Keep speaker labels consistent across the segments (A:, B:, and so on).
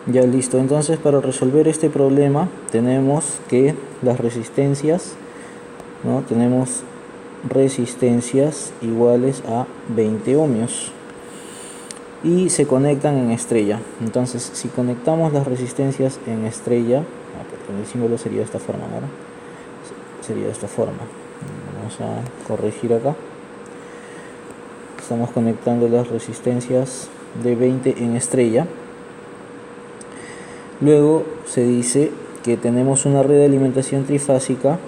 A: Ya listo, entonces para resolver este problema tenemos que las resistencias, ¿no? Tenemos resistencias iguales a 20 ohmios y se conectan en estrella. Entonces si conectamos las resistencias en estrella, el símbolo sería de esta forma, ¿no? Sería de esta forma. Vamos a corregir acá. Estamos conectando las resistencias de 20 en estrella. Luego se dice que tenemos una red de alimentación trifásica,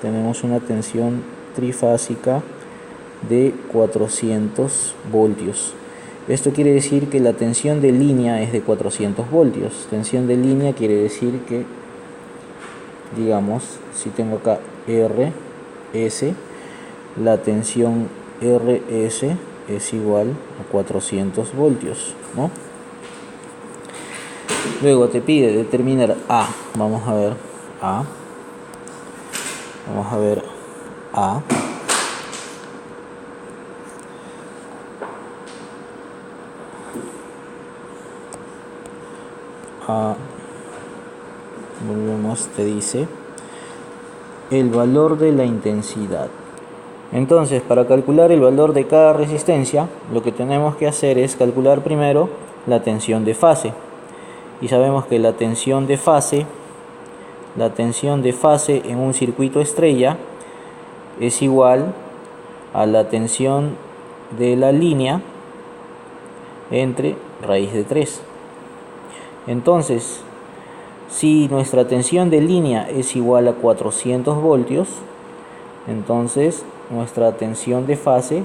A: tenemos una tensión trifásica de 400 voltios. Esto quiere decir que la tensión de línea es de 400 voltios. Tensión de línea quiere decir que, digamos, si tengo acá RS, la tensión RS es igual a 400 voltios, ¿no? Luego te pide determinar A. Vamos a ver A. Vamos a ver A. A. Volvemos, te dice el valor de la intensidad. Entonces, para calcular el valor de cada resistencia, lo que tenemos que hacer es calcular primero la tensión de fase. Y sabemos que la tensión de fase en un circuito estrella es igual a la tensión de la línea entre raíz de 3. Entonces, si nuestra tensión de línea es igual a 400 voltios, entonces nuestra tensión de fase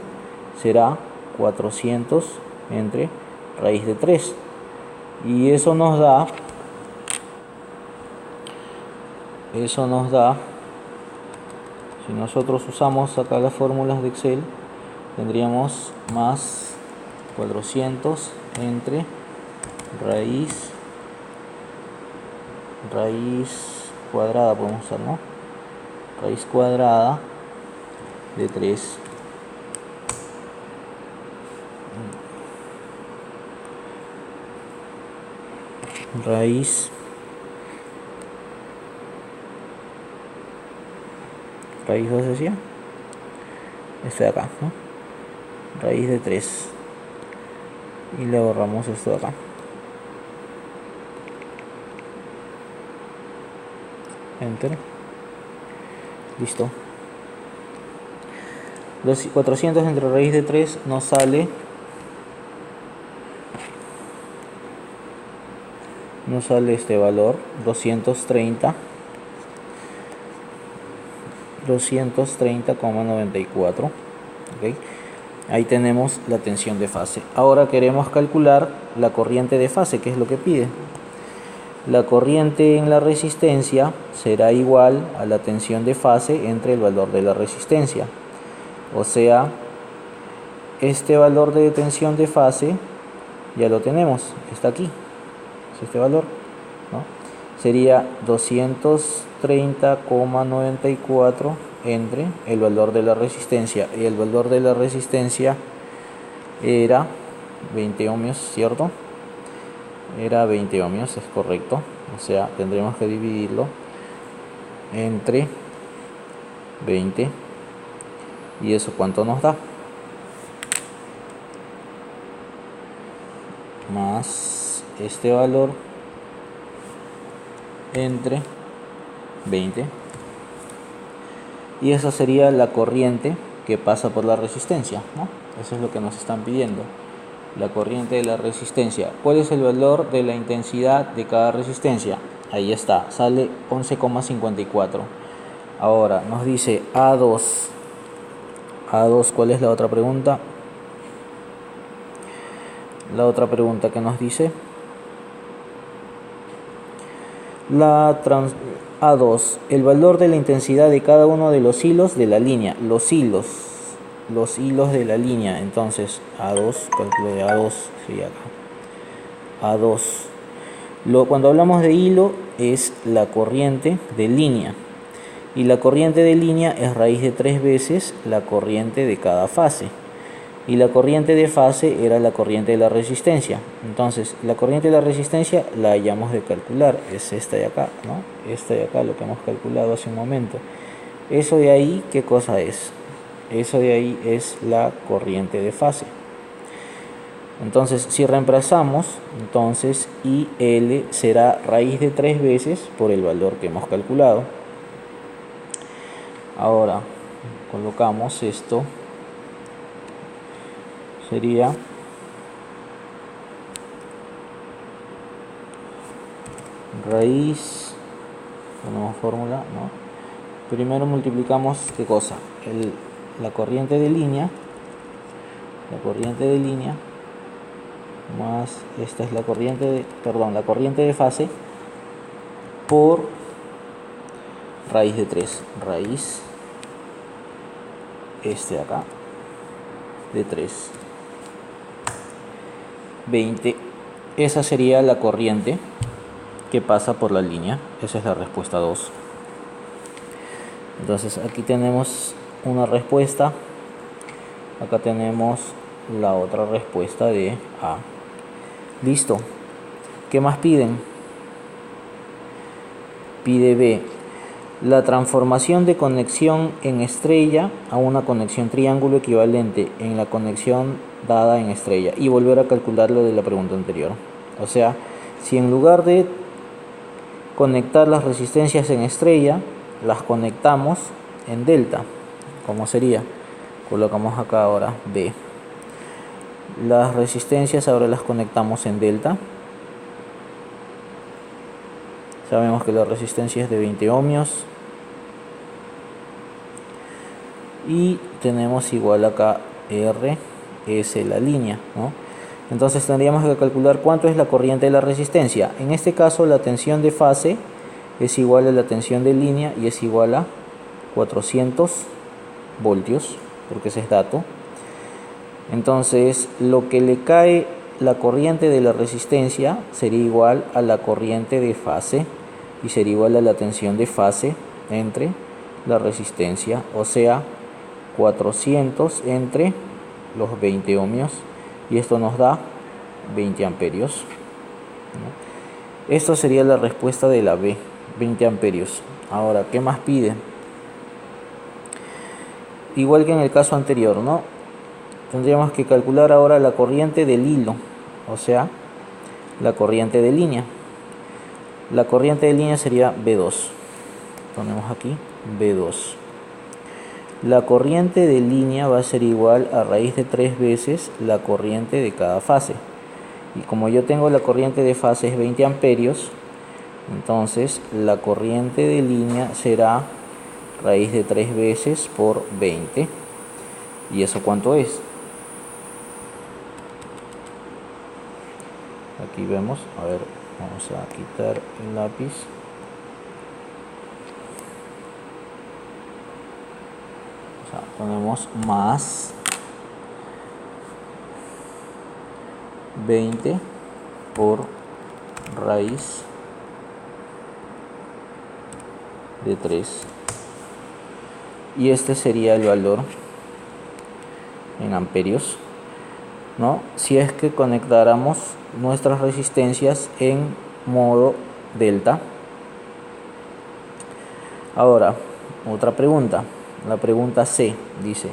A: será 400 entre raíz de 3. Y eso nos da, si nosotros usamos acá las fórmulas de Excel, tendríamos más 400 entre raíz cuadrada, podemos usar, ¿no? Raíz cuadrada de 3 raíz raíz 2 decía, esto de acá, ¿no? Raíz de 3 y le borramos esto de acá. Enter. Listo. Los 400 entre raíz de 3 nos sale este valor 230,94. ¿Okay? Ahí tenemos la tensión de fase. Ahora queremos calcular la corriente de fase, que es lo que pide. La corriente en la resistencia será igual a la tensión de fase entre el valor de la resistencia. O sea, este valor de tensión de fase ya lo tenemos, está aquí, es este valor, ¿no? Sería 230,94 entre el valor de la resistencia, y el valor de la resistencia era 20 ohmios, ¿cierto? Era 20 ohmios, es correcto. O sea, tendremos que dividirlo entre 20. ¿Y eso cuánto nos da? Más este valor entre 20. Y eso sería la corriente que pasa por la resistencia, ¿no? Eso es lo que nos están pidiendo. La corriente de la resistencia. ¿Cuál es el valor de la intensidad de cada resistencia? Ahí está, sale 11,54. Ahora nos dice A2. A2, ¿cuál es la otra pregunta? La otra pregunta que nos dice A2, el valor de la intensidad de cada uno de los hilos de la línea. Los hilos de la línea. Entonces A2, cálculo de A2 sería acá. A2, cuando hablamos de hilo es la corriente de línea, y la corriente de línea es raíz de 3 veces la corriente de cada fase. y la corriente de fase era la corriente de la resistencia. Entonces la corriente de la resistencia la hayamos de calcular, es esta de acá, ¿no? Esta de acá, lo que hemos calculado hace un momento. Eso de ahí, ¿qué cosa es? Eso de ahí es la corriente de fase. Entonces si reemplazamos, entonces IL será raíz de 3 veces por el valor que hemos calculado. Ahora colocamos esto, sería raíz, ponemos fórmula, ¿no? Primero multiplicamos, ¿qué cosa? La corriente de línea, más esta es la corriente de fase por raíz de 3, raíz de acá de 3, 20. Esa sería la corriente que pasa por la línea. Esa es la respuesta 2. Entonces aquí tenemos una respuesta, acá tenemos la otra respuesta de A. Listo. ¿Qué más piden? Pide B. La transformación de conexión en estrella a una conexión triángulo equivalente en la conexión dada en estrella, y volver a calcular lo de la pregunta anterior. O sea, si en lugar de conectar las resistencias en estrella, las conectamos en delta, ¿cómo sería? Colocamos acá ahora B. Las resistencias ahora las conectamos en delta. Sabemos que la resistencia es de 20 ohmios. Y tenemos igual acá R, S la línea, ¿no? Entonces tendríamos que calcular cuánto es la corriente de la resistencia. En este caso la tensión de fase es igual a la tensión de línea y es igual a 400 voltios, porque ese es dato. Entonces lo que le cae la corriente de la resistencia sería igual a la corriente de fase y sería igual a la tensión de fase entre la resistencia, o sea 400 entre los 20 ohmios, y esto nos da 20 amperios. Esto sería la respuesta de la B, 20 amperios. Ahora, ¿qué más pide? Igual que en el caso anterior, ¿no? Tendríamos que calcular ahora la corriente del hilo, o sea, la corriente de línea. La corriente de línea sería B2. Ponemos aquí B2. La corriente de línea va a ser igual a raíz de 3 veces la corriente de cada fase. Y como yo tengo la corriente de fase es 20 amperios, entonces la corriente de línea será raíz de 3 veces por 20. ¿Y eso cuánto es? Aquí vemos, a ver, vamos a quitar el lápiz. O sea, ponemos más 20 por raíz de 3. Y este sería el valor en amperios, ¿no? Si es que conectáramos nuestras resistencias en modo delta. Ahora, otra pregunta, la pregunta C, dice: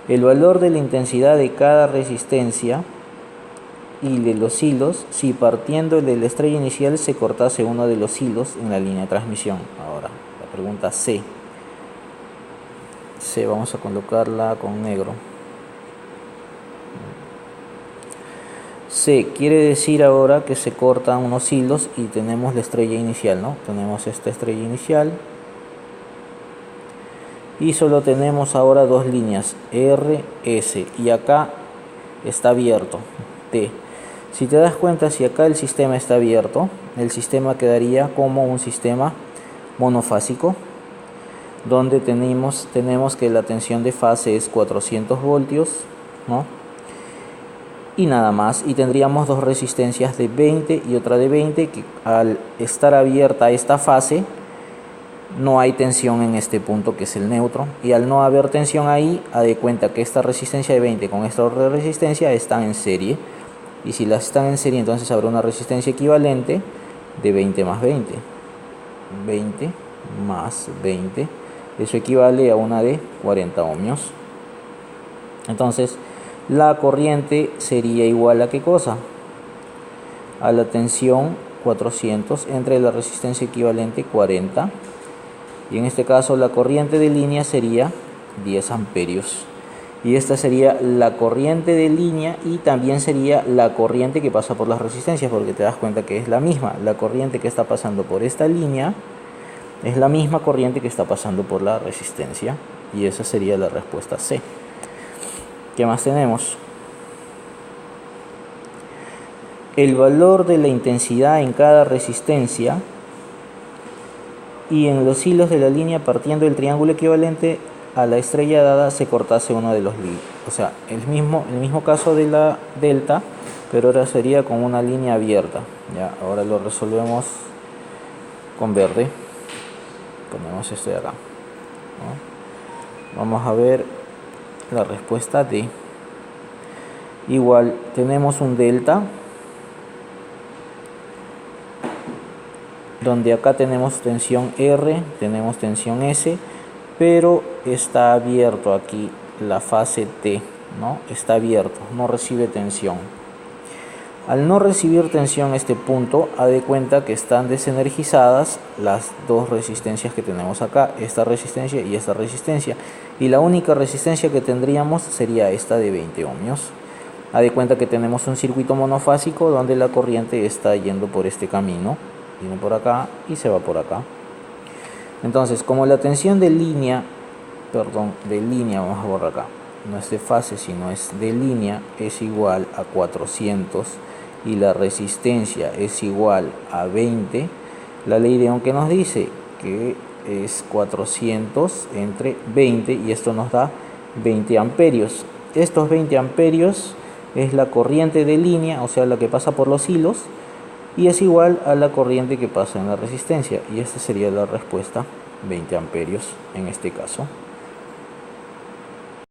A: el valor de la intensidad de cada resistencia y de los hilos si partiendo de la estrella inicial se cortase uno de los hilos en la línea de transmisión. Ahora, la pregunta C. C vamos a colocarla con negro. C quiere decir ahora que se cortan unos hilos y tenemos la estrella inicial, ¿no? Tenemos esta estrella inicial y solo tenemos ahora dos líneas, R, S, y acá está abierto, T. Si te das cuenta, si acá el sistema está abierto, el sistema quedaría como un sistema monofásico, donde tenemos que la tensión de fase es 400 voltios, ¿no? Y nada más, y tendríamos dos resistencias de 20 y otra de 20, que al estar abierta esta fase no hay tensión en este punto que es el neutro, y al no haber tensión ahí, haz de cuenta que esta resistencia de 20 con esta otra resistencia están en serie, y si las están en serie entonces habrá una resistencia equivalente de 20 más 20, 20 más 20, eso equivale a una de 40 ohmios. Entonces la corriente sería igual a ¿qué cosa? A la tensión 400 entre la resistencia equivalente 40, y en este caso la corriente de línea sería 10 amperios, y esta sería la corriente de línea, y también sería la corriente que pasa por las resistencias, porque te das cuenta que es la misma. La corriente que está pasando por esta línea es la misma corriente que está pasando por la resistencia, y esa sería la respuesta C. ¿Qué más tenemos? El valor de la intensidad en cada resistencia y en los hilos de la línea partiendo del triángulo equivalente a la estrella dada se cortase uno de los hilos. O sea, el mismo caso de la delta, pero ahora sería con una línea abierta. Ya, ahora lo resolvemos con verde. Ponemos esto de acá, ¿no? Vamos a ver la respuesta D. Igual tenemos un delta, donde acá tenemos tensión R, tenemos tensión S, pero está abierto aquí la fase T, ¿no? Está abierto, no recibe tensión. Al no recibir tensión este punto, haz de cuenta que están desenergizadas las dos resistencias que tenemos acá, esta resistencia y esta resistencia, y la única resistencia que tendríamos sería esta de 20 ohmios. Haz de cuenta que tenemos un circuito monofásico donde la corriente está yendo por este camino, viene por acá y se va por acá. Entonces, como la tensión de línea, vamos a borrar acá, no es de fase sino es de línea, es igual a 400 y la resistencia es igual a 20, la ley de Ohm que nos dice que es 400 entre 20, y esto nos da 20 amperios. Estos 20 amperios es la corriente de línea, o sea la que pasa por los hilos, y es igual a la corriente que pasa en la resistencia, y esta sería la respuesta, 20 amperios en este caso.